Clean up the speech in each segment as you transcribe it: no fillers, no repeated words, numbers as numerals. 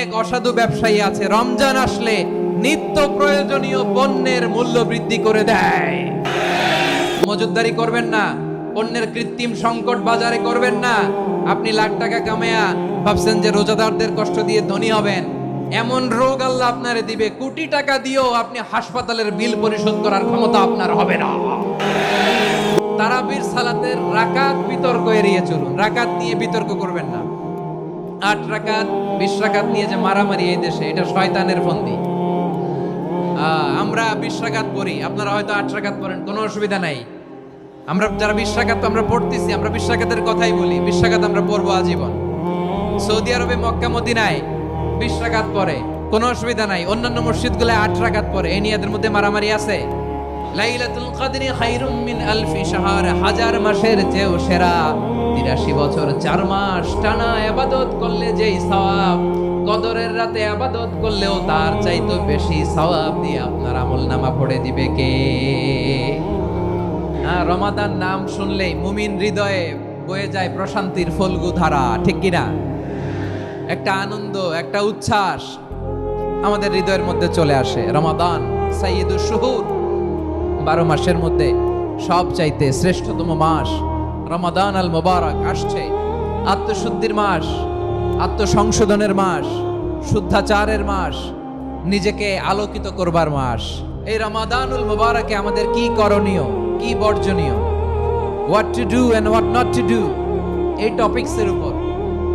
অনেক অসাধু ব্যবসায়ী আছে রমজান আসলে নিত্য প্রয়োজনীয় পণ্যের মূল্য বৃদ্ধি করে দেয়। মজুতদারি করবেন না, পণ্যের কৃত্রিম সংকট বাজারে করবেন না। আপনি লাখ টাকা কামায়া ভাবছেন যে রোজাদারদের কষ্ট দিয়ে ধনী হবেন, এমন রোগ আল্লাহ আপনারে দিবে, কোটি টাকা দিয়েও আপনি হাসপাতালের বিল পরিশোধ করার ক্ষমতা আপনার হবে না। তারাবির সালাতের রাকাত বিতর্ক এড়িয়ে চলুন, রাকাত নিয়ে বিতর্ক করবেন না। 8 রাকাত 20 রাকাত নিয়ে যে মারামারি এই দেশে, এটা শয়তানের ফন্দি। আমরা 20 রাকাত পড়ি, আপনারা হয়তো 8 রাকাত পড়েন, কোনো অসুবিধা নাই। আমরা যারা 20 রাকাত আমরা পড়তেছি, আমরা 20 রাকাতের কথাই বলি, 20 রাকাত আমরা পড়বো আজীবন। সৌদি আরবে মক্কা মদিনায় 20 রাকাত পড়ে, কোনো অসুবিধা নাই। অন্যান্য মসজিদগুলো 8 রাকাত পড়ে, এই নিয়ে এদের মধ্যে মারামারি আছে? লাইলাতুল কদরি খায়রুম মিন আলফি শাহর, হাজার মাসের চেয়েও সেরা। 83 বছর 4 মাস টানা ইবাদত করলে যেই সওয়াব, কদরের রাতে ইবাদত করলেও তার চাইতে বেশি সওয়াব দিয়ে আপনার আমলনামা ভরে দিবে কে? রমাদান নাম শুনলেই মুমিন হৃদয়ে বয়ে যায় প্রশান্তির ফল্গু ধারা, ঠিক কিনা? একটা আনন্দ, একটা উচ্ছ্বাস আমাদের হৃদয়ের মধ্যে চলে আসে। রমাদান সাইয়্যিদুশ শুহুর, 12 মাসের মধ্যে সব চাইতে শ্রেষ্ঠতম মাস রমাদান আল মুবারক আসছে। আত্মশুদ্ধির মাস, আত্মসংশোধনের মাস, শুদ্ধাচারের মাস, নিজেকে আলোকিত করবার মাস। এই রমাদানুল মুবারকে আমাদের কি করণীয়, কি বর্জনীয়, what to do and what not to do, এই টপিকসের উপর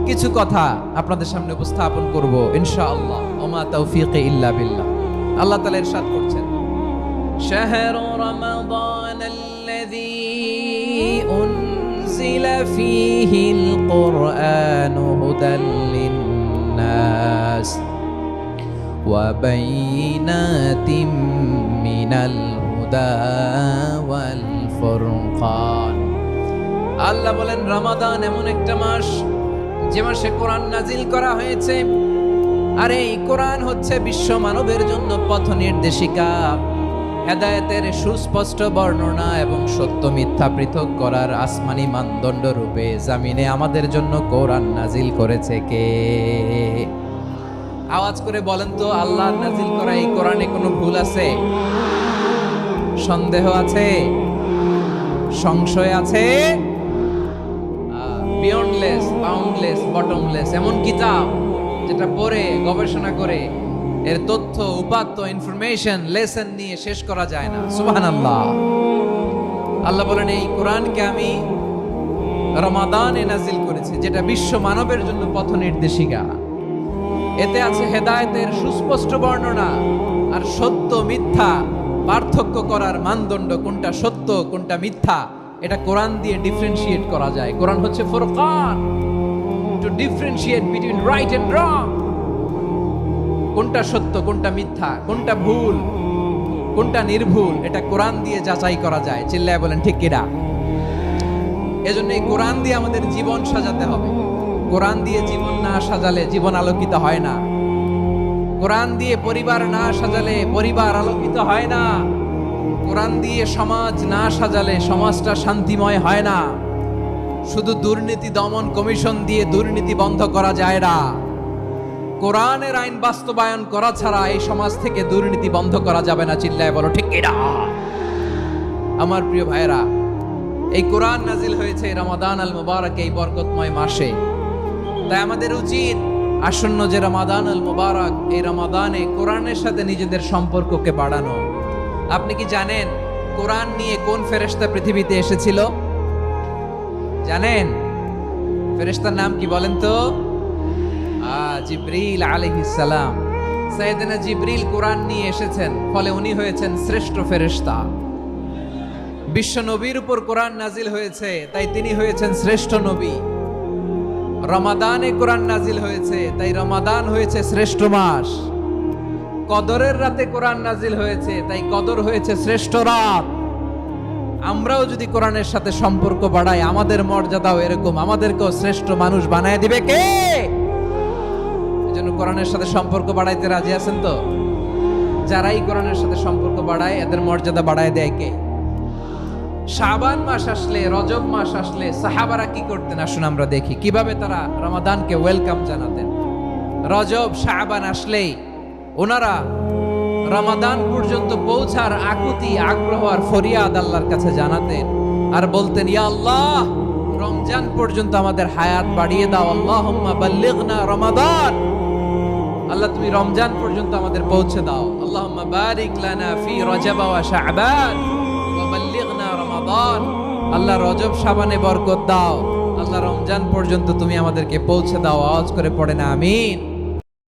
কিছু কথা আপনাদের সামনে উপস্থাপন করব ইনশাআল্লাহ। ওমা তাওফীকি ইল্লা বিল্লাহ। আল্লাহ তাআলা ইরশাদ করছেন, শাহরু রমাদান আল্লাযী উনজিলা ফীহিল কুরআনু হুদাল লিন-নাস ওয়া বাইনাতিম মিনাল হুদা ওয়াল ফুরকান। আল্লাহ বলেন রমাদান এমন একটা মাস যে মাসে কোরআন নাজিল করা হয়েছে, আর এই কোরআন হচ্ছে বিশ্ব মানবের জন্য পথ নির্দেশিকা, হেদায়েতের সুস্পষ্ট বর্ণনা এবং সত্য মিথ্যা পৃথক করার আসমানি মানদণ্ড রূপে জামিনে আমাদের জন্য কোরআন নাজিল করেছে কে? আওয়াজ করে বলেন তো, আল্লাহ নাজিল করা এই কোরআনে কোনো ভুল আছে? সন্দেহ আছে? সংশয় আছে? বিয়ন্ডলেস, বাউন্ডলেস, বটমলেস এমন কিতাব যেটা পড়ে গবেষণা করে এর তথ্য, উপাত্ত, ইনফরমেশন, লেসন নিয়ে শেষ করা যায় না। সুবহানাল্লাহ। আল্লাহ বলেন এই কোরআনকে আমি রমাদানে নাজিল করেছি, যেটা বিশ্ব মানবের জন্য পথ নির্দেশিকা। এতে আছে হেদায়েতের সুস্পষ্ট বর্ণনা আর সত্য মিথ্যা পার্থক্য করার মানদণ্ড, কোনটা সত্য কোনটা মিথ্যা এটা কোরআন দিয়ে ডিফারেন্সিয়েট করা যায়। কোরআন হচ্ছে Furqan, to differentiate between right and wrong. কোনটা সত্য কোনটা মিথ্যা, কোনটা ভুল কোনটা নির্ভুল, এটা কোরআন দিয়ে যাচাই করা যায়। চিল্লায় বলেন ঠিক কিনা? এজন্য এই কোরআন দিয়ে আমাদের জীবন সাজাতে হবে। কোরআন দিয়ে জীবন না সাজালে জীবন আলোকিত হয় না। কোরআন দিয়ে পরিবার না সাজালে পরিবার আলোকিত হয় না। কোরআন দিয়ে সমাজ না সাজালে সমাজটা শান্তিময় হয় না। শুধু দুর্নীতি দমন কমিশন দিয়ে দুর্নীতি বন্ধ করা যায় না। কোরআনের আইন বাস্তবায়ন করা ছাড়া এই সমাজ থেকে দুর্নীতি বন্ধ করা যাবে না। চিল্লায় বলো ঠিক কিনা? আমার প্রিয় ভাইরা, এই কোরআন নাজিল হয়েছে রমাদান আল মুবারক, এই বরকতময় মাসে। তাই আমাদের উচিত আসন্ন যে রমাদান আল মুবারক, এই রমাদানে কোরআনের সাথে নিজেদের সম্পর্ককে বাড়ানো। আপনি কি জানেন কোরআন নিয়ে কোন ফেরেশতা পৃথিবীতে এসেছিল? জানেন ফেরেশতার নাম কি বলেন তো? জিবরিল আলাইহিস সালাম। সাইয়েদনা জিবরিল কোরআন নিয়ে এসেছেন, ফলে উনি হয়েছেন শ্রেষ্ঠ ফেরেশতা। বিশ্ব নবীর উপর কোরআন নাজিল হয়েছে, তাই তিনি হয়েছেন শ্রেষ্ঠ নবী। রমাদানে কোরআন নাজিল হয়েছে, তাই রমাদান হয়েছে শ্রেষ্ঠ মাস। কদরের রাতে কোরআন নাজিল হয়েছে, তাই কদর হয়েছে শ্রেষ্ঠ রাত। আমরাও যদি কোরআনের সাথে সম্পর্ক বাড়াই, আমাদের মর্যাদাও এরকম, আমাদেরকেও শ্রেষ্ঠ মানুষ বানায় দিবে কে? এজন্য কোরআনের সাথে সম্পর্ক বাড়াইতে রাজি আছেন তো? যারাই কোরআনের সাথে সম্পর্ক বাড়ায় এদের মর্যাদা বাড়ায় দেয় কে? শাবান মাস আসলে, রজব মাস আসলে সাহাবারা কি করতেন? আসুন আমরা দেখি কিভাবে তারা রমাদানকে ওয়েলকাম জানাতেন। রজব শাবান আসলেই ওনারা রমাদান পর্যন্ত পৌঁছার আকুতি আগ্রহ আর ফরিয়াদ আল্লাহর কাছে জানাতেন আর বলতেন, ইয়া আল্লাহ, রমজান পর্যন্ত আমাদের হায়াত বাড়িয়ে দাও। আল্লাহুম্মা বাল্লিগনা রমাদান, আল্লাহ তুমি রমজান পর্যন্ত আমাদের পৌঁছে দাও। আল্লাহুম্মা বারিক লানা ফি রজব ওয়া শাবান ওয়া বাল্লিগনা রমাদান, আল্লাহ রজব শাবানে বরকত দাও, আল্লাহ রমজান পর্যন্ত তুমি আমাদেরকে পৌঁছে দাও। আওয়াজ করে পড়ে না আমিন।